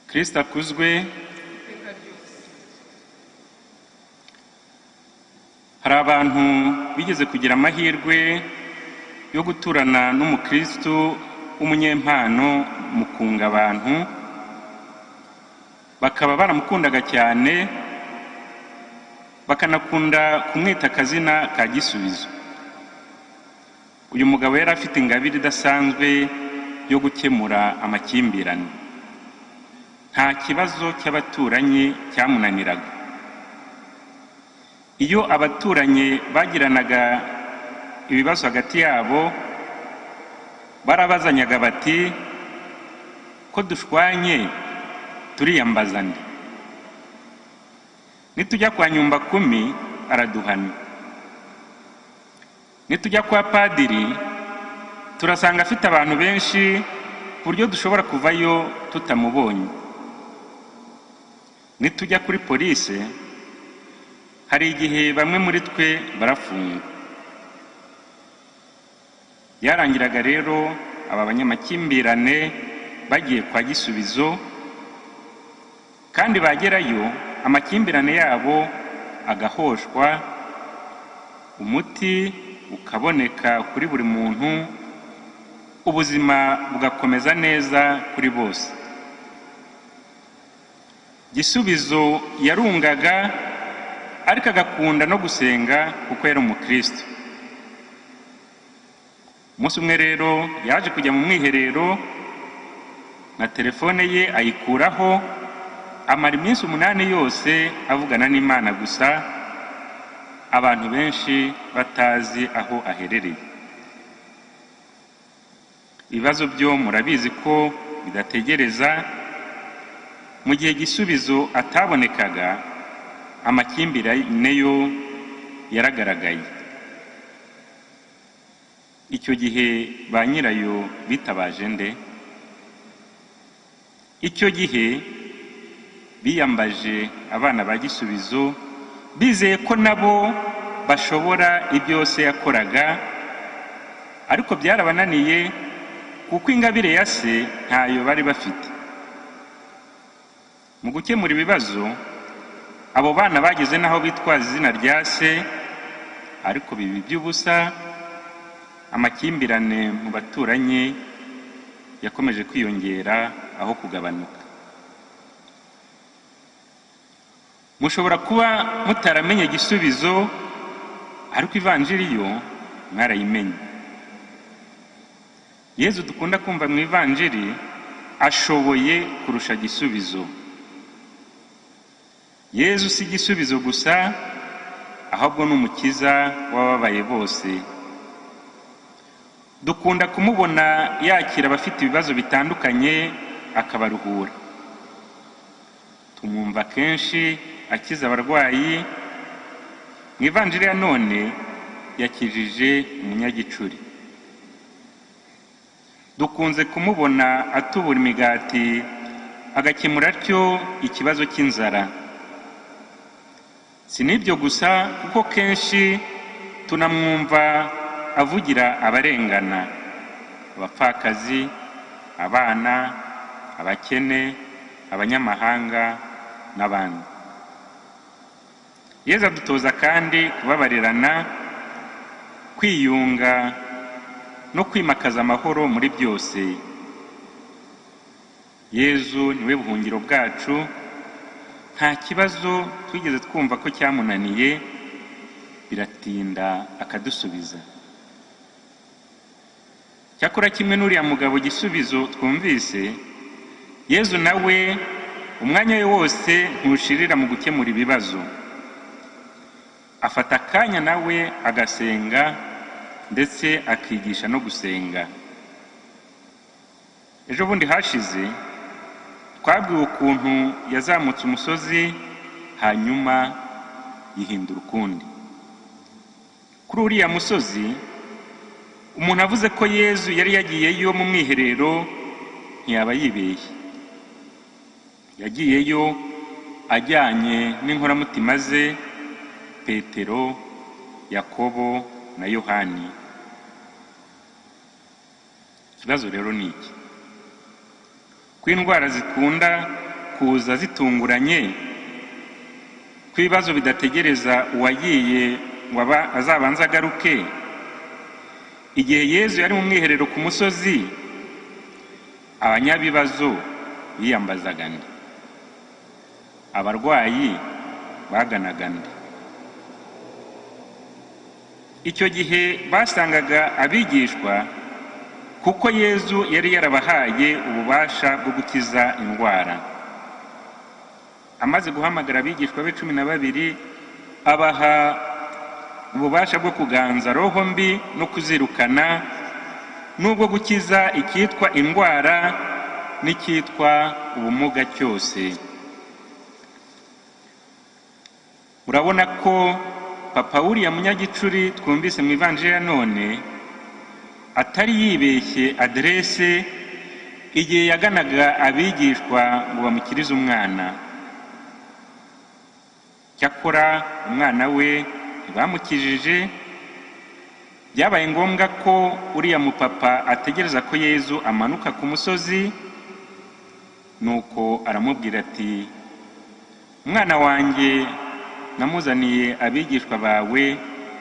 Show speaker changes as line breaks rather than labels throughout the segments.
Kristo akuzwe. Hari abantu bigeze kugira amahirwe yo guturana n'umukristo w'umunyempano mu kunga abantu, bakaba baramukundaga cyane, bakanakunda kumwita akazina ka Gisubizo. Uyu mugabo yari afite ingabire idasanzwe yo gukemura amakimbirane. Nta kibazo cy'abaturanyi cyamunaniraga. Iyo abaturanyi bagiranaga ibibazo hagati yabo, barabazanyaga bati ko dushwanye turiyambazane. Nitujya kwa Nyumba Kumi araduhana, nitujya kwa padiri turasanga afite abantu benshi ku buryo dushobora kuvayo tutamubonye. Nitujya kuri polisi hari igihe bamwe muri twe barafungwa. Yarangiraga rero aba banyamakimbirane bagiye kwa Gisubizo, kandi bagerayo amakimbirane yabo agahoshwa, umuti ukaboneka kuri buri muntu, ubuzima bugakomeza neza kuri bose. Gisubizo yarungaga ariko agakunda no gusenga kuko yari umukristo. Umunsi umwe rero yaje kujya mu mwiherero na telefone ye ayikuraho, amara iminsi 8 yose avugana n'Imana gusa, abantu benshi batazi aho aherereye. Ibibazo byo murabizi ko bidategereza. Mu gihe Gisubizo atabonekaga, amakimbirane yo yaragaragaye. Icyo gihe ba nyirayo bitabaje nde? Icyo gihe biyambaje abana ba Gisubizo, bizeye ko nabo bashobora ibyo se yakoraga, ariko byarabananiye kuko ingabire ya se ntayo bari bafite. Mu gukemura ibibazo, abo bana bageze naho bitwaza izina rya se, ariko bibi by'ubusa. Amakimbirane mu baturanyi yakomeje kwiyongera aho kugabanuka. Mushobora kuba mutaramenye Gisubizo, ariko ivanjiri yo mwarayimenye. Yezu dukunda kumva mu ivanjiri ashoboye kurusha Gisubizo. Yezu si Gisubizo gusa, ahubwo n'umukiza w'ababaye bose. Dukunda kumubona yakira abafite ibibazo bitandukanye akabaruhura. Tumwumva kenshi akiza abarwayi. Mu ivanjiri ya none yakijije umunyagicuri. Dukunze kumubona atubura imigati agakemura atyo ikibazo cy'inzara. Si n'ibyo gusa, kuko kenshi tunamwumva avugira abarengana, abapfakazi, abana, abakene, abanyamahanga n'abandi. Yezu adutoza kandi kubabarirana, kwiyunga no kwimakaza amahoro muri byose. Yezu niwe buhungiro bwacu. Nta kibazo twigeze twumva ko cyamunaniye, biratinda akadusubiza. Cyakora kimwe n'uriya mugabo Gisubizo twumvise, Yezu nawe umwanya we wose ntushirira mu gukemura ibibazo. Afata akanya nawe agasenga, ndetse akigisha no gusenga. Ejo bundi hashize twabwiwe ukuntu yazamutse umusozi hanyuma yihindura ukundi. Kuri uriya musozi, umuntu avuze ko Yezu yari yagiyeyo mu mwiherero ntiyaba yibeshye. Yagiyeyo ajyanye n'inkoramutima ze Petero, Yakobo na Yohani. Ikibazo rero ni iki? Ko indwara zikunda kuza zitunguranye, ko ibibazo bidategereza uwagiye ngo azabanza agaruke. Igihe Yezu yari mu mwiherero ku musozi, abanyabibazo biyambazaga nde? Abarwayi baganaga nde? Icyo gihe basangaga abigishwa, kuko Yezu yari yarabahaye ububasha bwo gukiza indwara. Amaze guhamagara abigishwa be 12, abaha ububasha bwo kuganza roho mbi no kuzirukana, n'ubwo gukiza icyitwa indwara n'icyitwa ubumuga cyose. Urabona ko Papa uriya munyagicuri twumvise mu Ivanjili ya none atari yibeshye adresse igihe yaganaga abigishwa ngo bamukirize umwana. Cyakora umwana we ntibamukijije, byabaye ngombwa ko uriya mupapa ategereza ko Yezu amanuka ku musozi, nuko aramubwira ati, umwana wanjye namuzaniye abigishwa bawe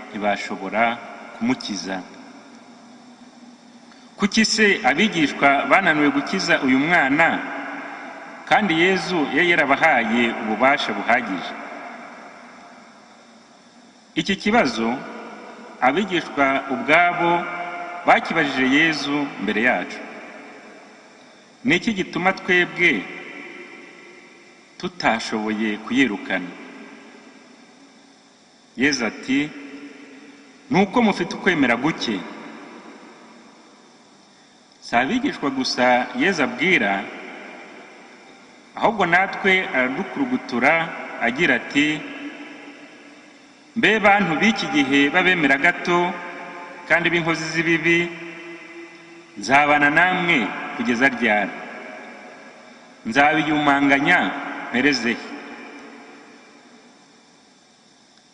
ntibashobora kumukiza. Kuki se abigishwa bananiwe gukiza uyu mwana kandi Yezu yari yarabahaye ububasha buhagije? Iki kibazo abigishwa ubwabo bakibajije Yezu mbere yacu. Ni iki gituma twebwe tutashoboye kuyirukana? Yezu ati, nuko mufite ukwemera guke. Si abigishwa gusa Yezu abwira, ahubwo natwe aradukurugutura agira ati, mbe bantu b'iki gihe babemera gato kandi b'inkozi z'ibibi, nzabana namwe kugeza ryari? Nzabiyumanganya mperezehe?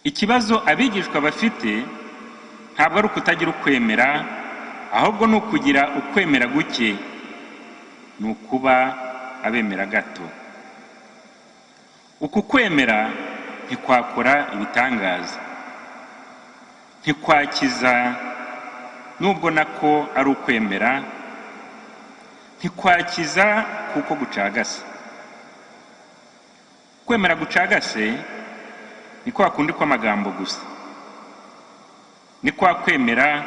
Ikibazo abigishwa bafite ntabwo ari ukutagira ukwemera, ahubwo ni ukugira ukwemera guke, ni ukuba abemera gato. Uku kwemera ntikwakora ibitangaza, ntikwakiza nubwo nako ari ukwemera, ntikwakiza kuko gucagase. Kwemera gucagase ni kwa kundi kw'amagambo gusa, ni kwa kwemera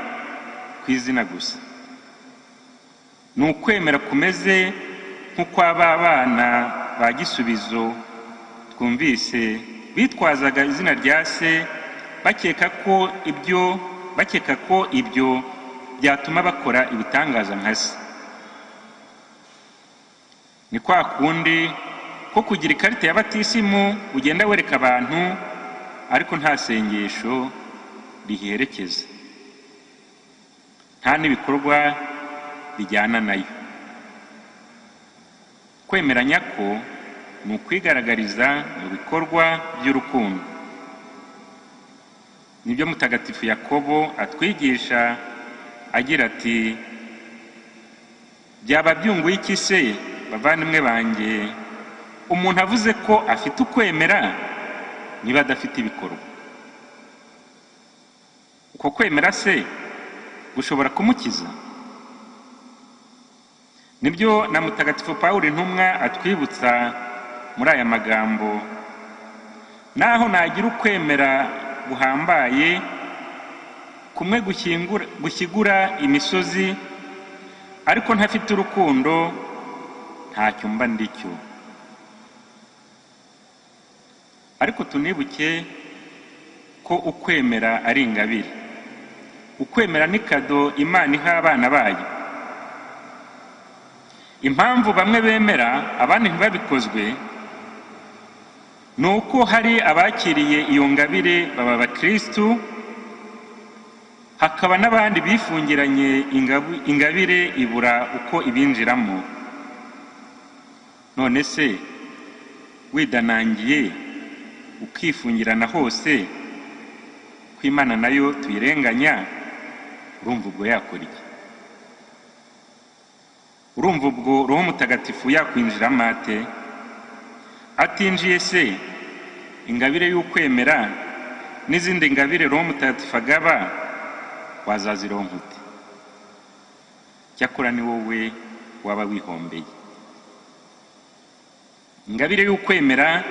kw'izina gusa. Ni ukwemera kumeze nk'ukw'abana ba Gisubizo twumvise bitwazaga izina rya se, bakeka ko ibyo byatuma bakora ibitangaza nka se. Ni kwa kundi ko kugira ikarita ya batisimu ugenda wereka abantu ariko nta sengesho riherekeza, nta n'ibikorwa bijyana nayo. Kwemeranya ko ni ukwigaragariza mu bikorwa by'urukundo. Nibyo Mutagatifu Yakobo atwigisha agira ati, byaba byunguye iki se bavandimwe banjye umuntu avuze ko afite ukwemera niba adafite ibikorwa? Uko kwemera se gushobora kumukiza? Nibyo na Mutagatifu Pawulo intumwa atwibutsa muri aya magambo, naho nagira ukwemera guhambaye kumwe gushyigura imisozi, ariko ntafite urukundo ntacyo mba ndicyo. Ariko tunibuke ko ukwemera ari ingabire. Ukwemera ni kado Imana iha abana bayo. Impamvu bamwe bemera abandi ntibabikozwe ni uko hari abakiriye iyo ngabire baba abakristu, hakaba n'abandi bifungiranye ingabire ibura uko ibinjiramo. None se widanangiye ukifungirana hose ko Imana nayo tuyirenganya, urumva ubwo yakora iki? Urumva ubwo Roho Mutagatifu yakwinjiramo ate? hatinjiye se ingabire y'ukwemera n'izindi ngabire Roho Mutagatifu agaba, wazazironka ute? Cyakora ni wowe waba wihombeye. Ingabire y'ukwemera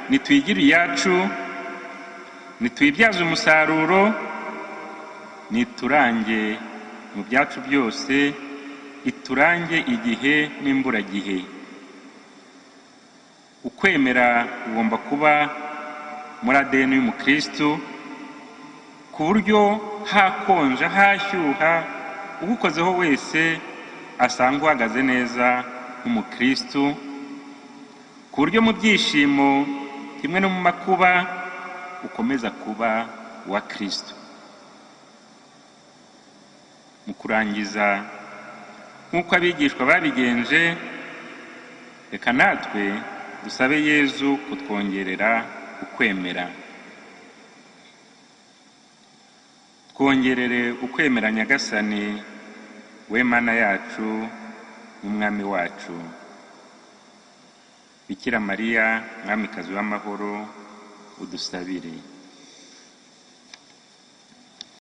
nituyigire iyacu, nituyibyaze umusaruro, niturange mu byacu byose, iturange igihe n'imburagihe. Ukwemera ugomba kuba muri ADN y'umukristo, ku buryo hakonja hashyuha ugukozeho wese asanga uhagaze neza nk'umukristo, ku buryo mu byishimo kimwe no mu makuba ukomeza kuba wa Kristo. Mu kurangiza, nk'uko abigishwa babigenje, reka natwe dusabe Yezu kutwongerera ukwemera. Twongerere ukwemera Nyagasani, we Mana yacu n'Umwami wacu. Bikira Mariya, Mwamikazi w'amahoro, udusabire.